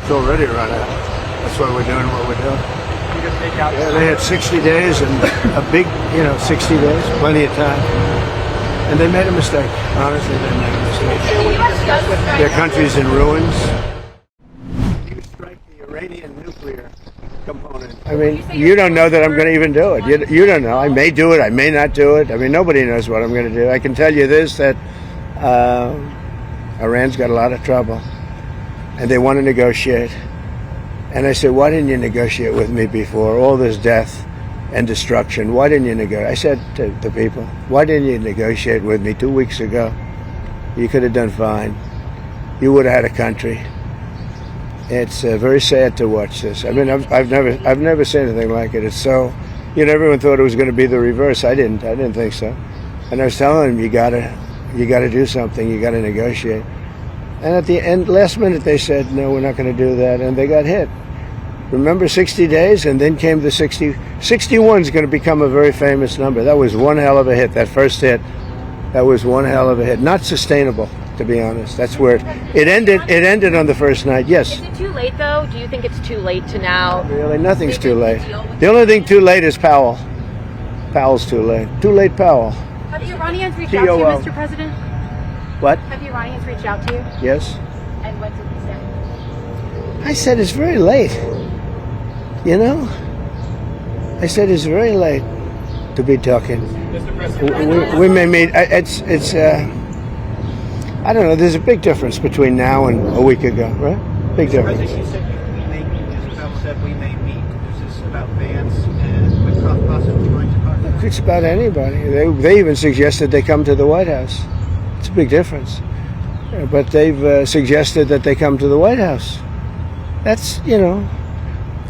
It's already run out. That's why we're doing what we're doing. You can take out. Yeah, they had 60 days and a big, 60 days, plenty of time. And they made a mistake. Honestly, they made a mistake. Their country's in ruins. You strike the Iranian nuclear component. I mean, you don't know that I'm going to even do it. You don't know. I may do it. I may not do it. I mean, nobody knows what I'm going to do. I can tell you this, that Iran's got a lot of trouble. And they want to negotiate. And I said, why didn't you negotiate with me before? All this death and destruction. Why didn't you negotiate? I said to the people, why didn't you negotiate with me 2 weeks ago? You could have done fine. You would have had a country. It's very sad to watch this. I mean, I've never seen anything like it. It's so, everyone thought it was going to be the reverse. I didn't think so. And I was telling them, you gotta do something. You gotta negotiate. And at the end, last minute, they said, no, we're not going to do that. And they got hit. Remember 60 days? And then came the 60. 61 is going to become a very famous number. That was one hell of a hit, that first hit. That was one hell of a hit. Not sustainable, to be honest. That's where it ended. It ended on the first night, yes. Is it too late, though? Do you think it's too late to now? Really, nothing's too late. The only thing too late is Powell. Powell's too late. Too late, Powell. Have the Iranians reached out to you, Mr. President? What? Have the Iranians reached out to you? Yes. And what did you say? I said it's very late. I said it's very late to be talking. We may meet. It's. I don't know. There's a big difference between now and a week ago, right? Big difference. You said we may meet. Is this about Vance and with Trump possibly going to talk? Look, it's about anybody. They even suggested they come to the White House. It's a big difference. But they've suggested that they come to the White House. That's,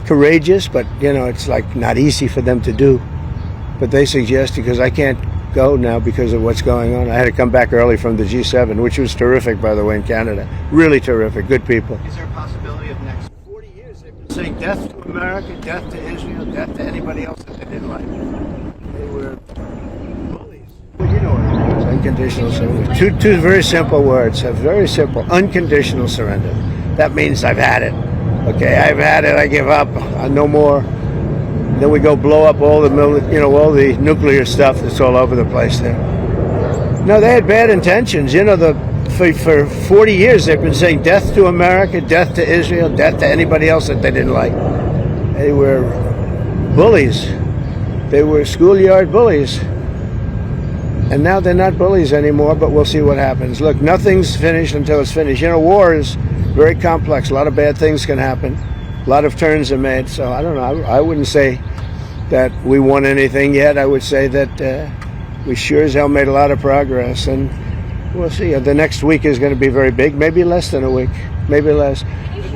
courageous, but, it's like not easy for them to do. But they suggest, because I can't go now because of what's going on. I had to come back early from the G7, which was terrific, by the way, in Canada. Really terrific. Good people. Is there a possibility of next 40 years they've been saying death to America, death to Israel, death to anybody else that they didn't like. They were bullies. Well, you know what it is. Unconditional surrender. Two very simple words. Very simple. Unconditional surrender. That means I've had it. Okay, I've had it. I give up. No more. Then we go blow up all the all the nuclear stuff that's all over the place there. No, they had bad intentions. For 40 years they've been saying death to America, death to Israel, death to anybody else that they didn't like. They were bullies. They were schoolyard bullies. And now they're not bullies anymore, but we'll see what happens. Look, nothing's finished until it's finished. War is very complex. A lot of bad things can happen. A lot of turns are made. So I don't know. I wouldn't say that we won anything yet. I would say that we sure as hell made a lot of progress. And we'll see. The next week is going to be very big. Maybe less than a week. Maybe less.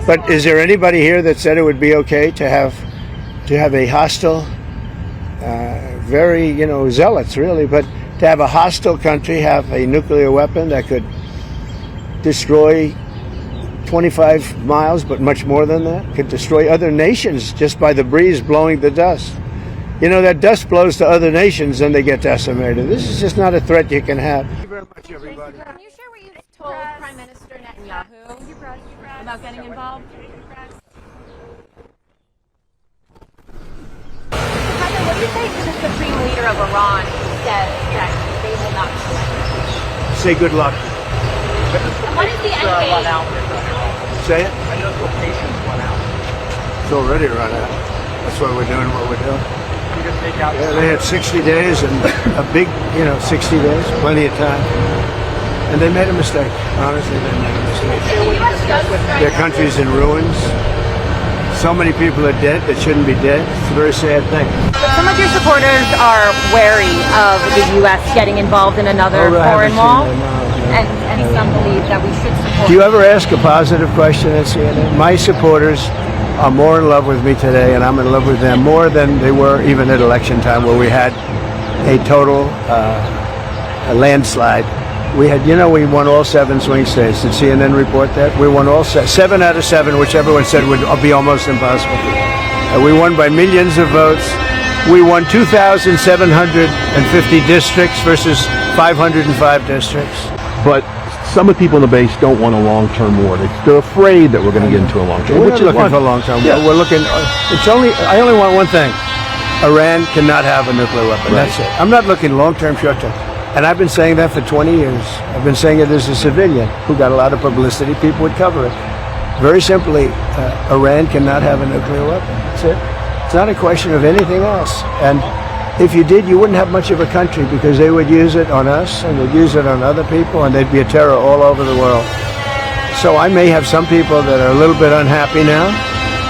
But is there anybody here that said it would be okay to have a hostile, very, zealots really, but to have a hostile country have a nuclear weapon that could destroy 25 miles, but much more than that, could destroy other nations just by the breeze blowing the dust. That dust blows to other nations and they get decimated. This is just not a threat you can have. Thank you very much, everybody. Can you share what you told Prime Minister Netanyahu about getting involved? What do you say to the supreme leader of Iran who says that they will not surrender? Say good luck. And what is the end game? Say it. I know the locations went out. It's already run out. That's why we're doing what we're doing. You can take out. Yeah, they had 60 days and a big, 60 days, plenty of time. And they made a mistake. Honestly, they made a mistake. Their country's in ruins. So many people are dead that shouldn't be dead. It's a very sad thing. Some of your supporters are wary of the U.S. getting involved in another foreign war, and some believe that we should support. Do you ever ask a positive question at CNN? My supporters are more in love with me today, and I'm in love with them more than they were even at election time, where we had a total a landslide. We had, we won all 7 swing states. Did CNN report that? We won all 7 out of 7, which everyone said would be almost impossible. We won by millions of votes. We won 2,750 districts versus 505 districts. But some of the people in the base don't want a long-term war. They're afraid that we're going to get into a long-term war. We're not looking for long-term. Yeah. We're looking. I only want one thing. Iran cannot have a nuclear weapon. Right. That's it. I'm not looking long-term, short-term. And I've been saying that for 20 years. I've been saying it as a civilian who got a lot of publicity. People would cover it. Very simply, Iran cannot have a nuclear weapon. That's it. It's not a question of anything else. And if you did, you wouldn't have much of a country because they would use it on us and they'd use it on other people and there'd be a terror all over the world. So I may have some people that are a little bit unhappy now,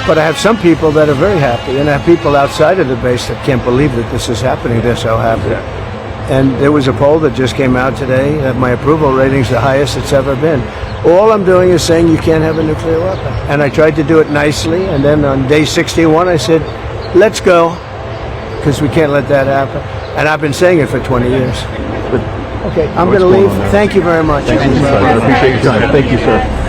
but I have some people that are very happy, and I have people outside of the base that can't believe that this is happening. They're so happy. And there was a poll that just came out today that my approval rating's the highest it's ever been. All I'm doing is saying you can't have a nuclear weapon. And I tried to do it nicely, and then on day 61 I said, let's go, because we can't let that happen. And I've been saying it for 20 years. Okay, I'm going to leave. Thank you very much. Thank you, sir. I appreciate your time. Thank you, sir.